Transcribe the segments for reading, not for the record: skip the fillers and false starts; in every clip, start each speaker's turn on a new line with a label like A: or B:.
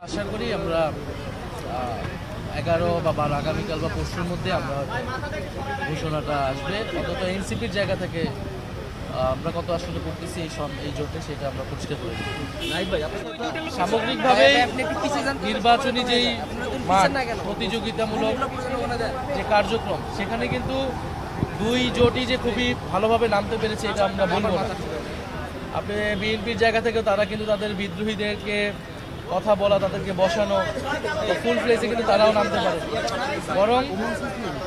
A: আশা করি আমরা 11 বা 12 আগামীকাল বা পরশুর মধ্যে আমরা ঘোষণাটা আসবে। অন্তত এনসিপির জায়গা থেকে আমরা কত আসলে করতেছি এই জোটে সেটা আমরা পরিষ্কার করে দিই। সামগ্রিকভাবে নির্বাচনী যেই মাঠ প্রতিযোগিতামূলক যে কার্যক্রম সেখানে কিন্তু দুই জোটই যে খুবই ভালোভাবে নামতে পেরেছে এটা আমরা বলবো না। আপনি বিএনপির জায়গা থেকে তারা কিন্তু তাদের বিদ্রোহীদেরকে কথা বলা, তাদেরকে বসানো ফুল ফ্লেজে কিন্তু তারাও নামতে পারে, বরং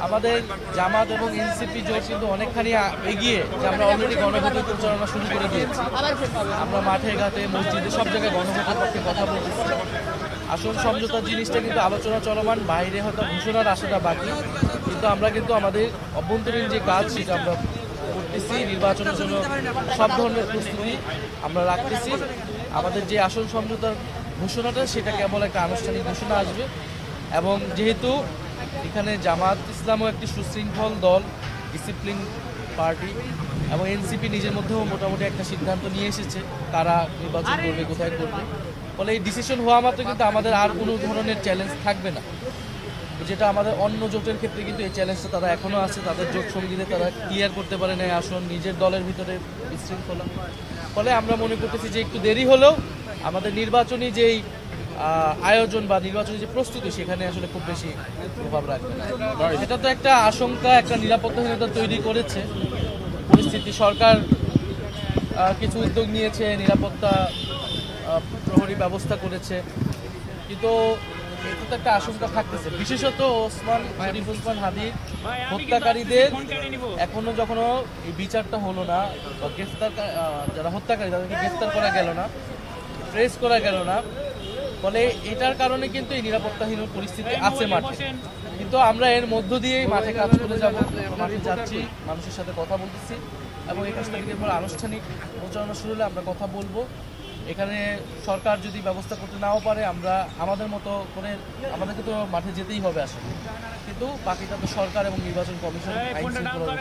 A: আমাদের জামাত এবং এনসিপি জোট কিন্তু অনেকখানি এগিয়ে যে আমরা অলরেডি গণভোটের প্রচারণা শুরু করে দিয়েছি। আমরা মাঠে ঘাটে মসজিদে সব জায়গায় গণভোটের পক্ষে কথা বলতেছি। আসল সমঝোতার জিনিসটা কিন্তু আলোচনা চলমান, বাইরে হয়তো ঘোষণার আশাটা বাকি, কিন্তু আমরা কিন্তু আমাদের অভ্যন্তরীণ যে কাজ সেটা আমরা করতেছি। নির্বাচনের জন্য সব ধরনের প্রস্তুতি আমরা রাখতেছি। আমাদের যে আসল সমঝোতার ঘোষণাটা সেটা কেবল একটা আনুষ্ঠানিক ঘোষণা আসবে, এবং যেহেতু এখানে জামাত ইসলামও একটি সুশৃঙ্খল দল, ডিসিপ্লিন পার্টি, এবং এনসিপি নিজের মধ্যেও মোটামুটি একটা সিদ্ধান্ত নিয়ে এসেছে কারা নির্বাচন করবে, কোথায় করবে, ফলে এই ডিসিশন হওয়া মাত্র কিন্তু আমাদের আর কোনো ধরনের চ্যালেঞ্জ থাকবে না, যেটা আমাদের অন্য জোটের ক্ষেত্রে কিন্তু এই চ্যালেঞ্জটা তারা এখনও আছে। তাদের জোট সঙ্গীতে তারা ক্লিয়ার করতে পারে না আসন, নিজের দলের ভিতরে বিশৃঙ্খলা। ফলে আমরা মনে করতেছি যে একটু দেরি হলেও আমাদের নির্বাচনী যেই আয়োজন বা নির্বাচনী যে প্রস্তুতি সেখানে আসলে খুব বেশি প্রভাব রাখবে না। এটা তো একটা আশঙ্কা, একটা নিরাপত্তাহীনতা তৈরি করেছে পরিস্থিতি। সরকার কিছু উদ্যোগ নিয়েছে, নিরাপত্তা প্রহরী ব্যবস্থা করেছে, কিন্তু এটা তো একটা আশঙ্কা থাকতেছে। বিশেষত শরীফ ওসমান হাদির হত্যাকারীদের এখনো যখন এই বিচারটা হলো না বা গ্রেফতার, যারা হত্যাকারী তাদেরকে গ্রেফতার করা গেল না, ট্রেস করা গেল না, ফলে এটার কারণে কিন্তু এই নিরাপত্তাহীন পরিস্থিতি আছে মাঠে। কিন্তু আমরা এর মধ্য দিয়েই মাঠে কাজ করে যাব, মাঠে যাচ্ছি, মানুষের সাথে কথা বলতেছি, এবং 21 তারিখের পর আনুষ্ঠানিক প্রচারণা শুরু হলে আমরা কথা বলবো। এখানে সরকার যদি ব্যবস্থা করতে নাও পারে, আমরা আমাদের মতো করে আমাদেরকে তো মাঠে যেতেই হবে আসলে, কিন্তু বাকিটা তো সরকার এবং নির্বাচন কমিশন আইন শৃঙ্খলা।